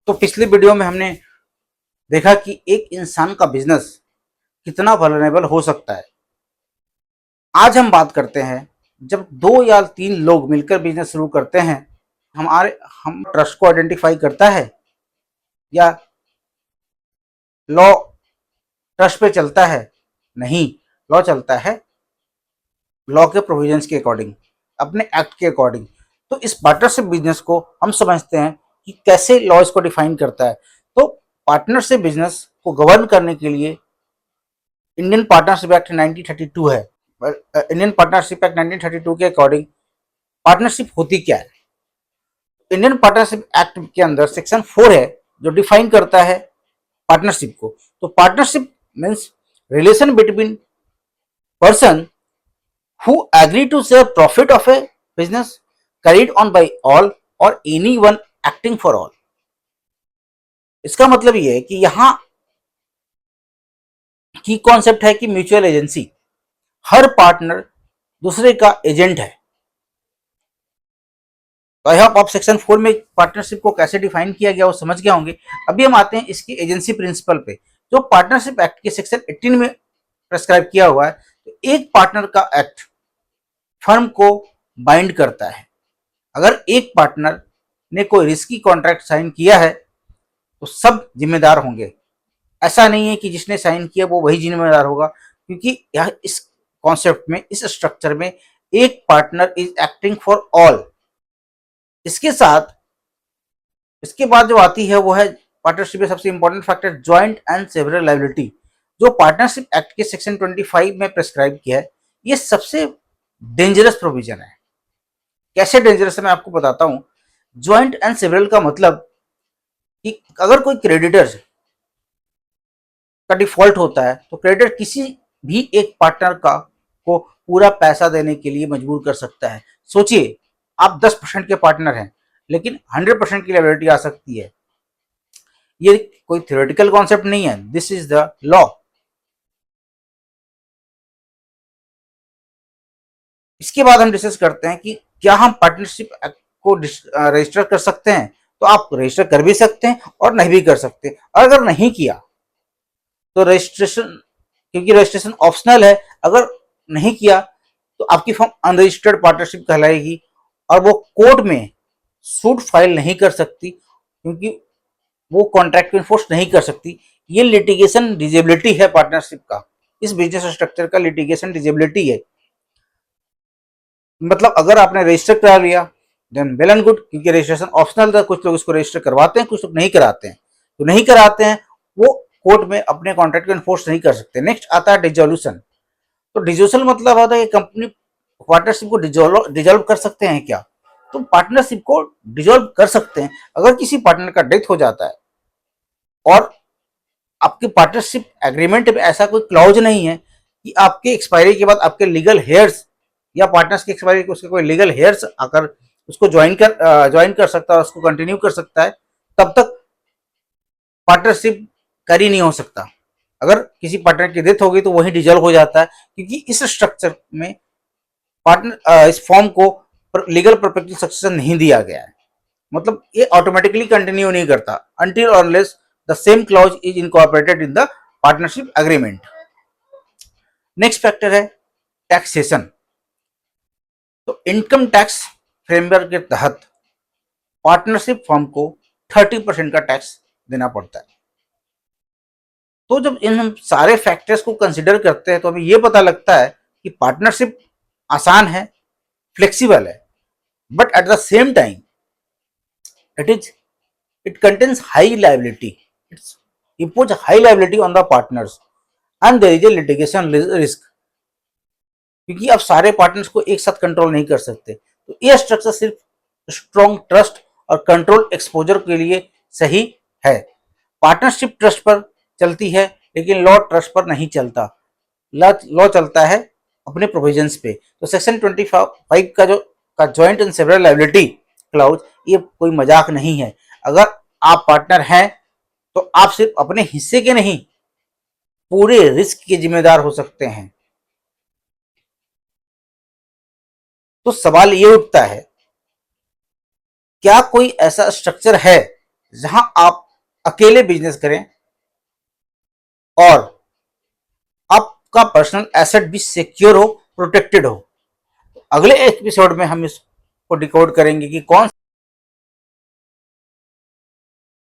तो पिछले वीडियो में हमने देखा कि एक इंसान का बिजनेस कितना वल्नरेबल हो सकता है। आज हम बात करते हैं, जब 2 या 3 लोग मिलकर बिजनेस शुरू करते हैं, हम ट्रस्ट को आइडेंटिफाई करता है या लॉ ट्रस्ट पे चलता है? नहीं, लॉ चलता है लॉ के प्रोविजंस के अकॉर्डिंग, अपने एक्ट के अकॉर्डिंग। तो इस पार्टनरशिप बिजनेस को हम समझते हैं कि कैसे लॉ इसको डिफाइन करता है। तो पार्टनरशिप बिजनेस को गवर्न करने के लिए इंडियन पार्टनरशिप एक्ट 1932 है। इंडियन पार्टनरशिप एक्ट 1932 के अकॉर्डिंग पार्टनरशिप होती क्या है? इंडियन पार्टनरशिप एक्ट के अंदर सेक्शन 4 है जो डिफाइन करता है पार्टनरशिप को। तो partnership means relation between person who agree to share profit of a business carried on by all or anyone acting for all। इसका मतलब ये है कि यहां की कॉन्सेप्ट है कि म्यूचुअल एजेंसी, हर पार्टनर दूसरे का एजेंट है। तो आई होप आप सेक्शन 4 में पार्टनरशिप को कैसे डिफाइन किया गया वो समझ गए होंगे। अभी हम आते हैं इसकी एजेंसी प्रिंसिपल पे, जो पार्टनरशिप एक्ट के सेक्शन 18 में प्रेस्क्राइब किया हुआ है। तो एक पार्टनर का एक्ट फर्म को बाइंड करता है। अगर एक पार्टनर ने कोई रिस्की कॉन्ट्रैक्ट साइन किया है तो सब जिम्मेदार होंगे। ऐसा नहीं है कि जिसने साइन किया वो वही जिम्मेदार होगा, क्योंकि यह इस कॉन्सेप्ट में, इस स्ट्रक्चर में एक partner is acting for all. इसके साथ इसके बाद जो आती है वो है पार्टनरशिप में सबसे important factor joint and several liability, जो पार्टनरशिप एक्ट के सेक्शन 25 में प्रेस्क्राइब किया है। ये सबसे डेंजरस प्रोविजन है। कैसे डेंजरस है मैं आपको बताता हूं। ज्वाइंट एंड सेवरल का मतलब कि अगर कोई क्रेडिटर का डिफॉल्ट होता है तो क्रेडिटर किसी भी एक पार्टनर का को पूरा पैसा देने के लिए मजबूर कर सकता है। सोचिए, आप 10% के पार्टनर हैं लेकिन 100% की लायबिलिटी आ सकती है। ये कोई थ्योरेटिकल कॉन्सेप्ट नहीं है, दिस इज द लॉ। इसके बाद हम डिस्कस करते हैं कि क्या हम पार्टनरशिप को रजिस्टर कर सकते हैं। तो आप रजिस्टर कर भी सकते हैं और नहीं भी कर सकते। और अगर नहीं किया तो रजिस्ट्रेशन, क्योंकि रजिस्ट्रेशन ऑप्शनल है, अगर नहीं किया तो आपकी फर्म अनरजिस्टर्ड पार्टनरशिप कहलाएगी और वो कोर्ट में सूट फाइल नहीं कर सकती, क्योंकि वो कॉन्ट्रैक्ट को इन्फोर्स नहीं कर सकती। ये लिटिगेशन डिजेबिलिटी है पार्टनरशिप का, इस बिजनेस स्ट्रक्चर का लिटिगेशन डिजेबिलिटी है। मतलब अगर आपने रजिस्टर करा लिया देन वेल एंड गुड, क्योंकि रजिस्ट्रेशन ऑप्शनल था। कुछ लोग इसको रजिस्टर करवाते हैं, कुछ लोग नहीं कराते हैं। तो नहीं कराते हैं वो कोर्ट में अपने कॉन्ट्रैक्ट को इन्फोर्स नहीं कर सकते। नेक्स्ट आता है डिजोल्यूशन। तो डिजोल्यूशन मतलब होता है कि कंपनी पार्टनरशिप को डिजोल्व कर सकते हैं क्या? तो पार्टनरशिप को डिजोल्व कर सकते हैं अगर किसी पार्टनर का डेथ हो जाता है और आपके पार्टनरशिप एग्रीमेंट में ऐसा कोई क्लॉज नहीं है कि आपके एक्सपायरी के बाद आपके लीगल हेयर्स या पार्टनर्स की एक्सपायरी उसके कोई लीगल हेयर्स आकर उसको ज्वाइन कर सकता है, उसको कंटिन्यू कर सकता है, तब तक पार्टनरशिप कर ही नहीं हो सकता। अगर किसी पार्टनर की डेथ होगी तो वही डिजोल्व हो जाता है, क्योंकि इस स्ट्रक्चर में पार्टनर इस फॉर्म को लीगल परपेचुअल सक्सेशन नहीं दिया गया है। मतलब ये ऑटोमेटिकली कंटिन्यू नहीं करता अनटिल और unless the same clause is incorporated in the partnership agreement. Next factor है टैक्सेशन। तो इनकम टैक्स फ्रेमवर्क के तहत पार्टनरशिप फर्म को 30% का टैक्स देना पड़ता है। तो जब इन हम सारे फैक्टर्स को कंसिडर करते हैं तो हमें यह पता लगता है कि पार्टनरशिप आसान है, फ्लेक्सिबल है, but at the same time it contains high liability. It's impose high liability on the partners and there is a litigation risk, क्योंकि आप सारे पार्टनर्स को एक साथ कंट्रोल नहीं कर सकते। तो यह स्ट्रक्चर सिर्फ स्ट्रॉन्ग ट्रस्ट और कंट्रोल एक्सपोजर के लिए सही है। पार्टनरशिप ट्रस्ट पर चलती है लेकिन लॉ ट्रस्ट पर नहीं चलता। लॉ चलता है अपने प्रोविजंस पे। तो सेक्शन 25 का joint and several liability clause ये कोई मजाक नहीं है। अगर आप पार्टनर हैं तो आप सिर्फ अपने हिस्से के नहीं, पूरे रिस्क के जिम्मेदार हो सकते हैं। तो सवाल ये उठता है, क्या कोई ऐसा स्ट्रक्चर है जहां आप अकेले बिजनेस करें और आपका पर्सनल एसेट भी सिक्योर हो, प्रोटेक्टेड हो। अगले एपिसोड में हम इसको डिकोड करेंगे कि कौन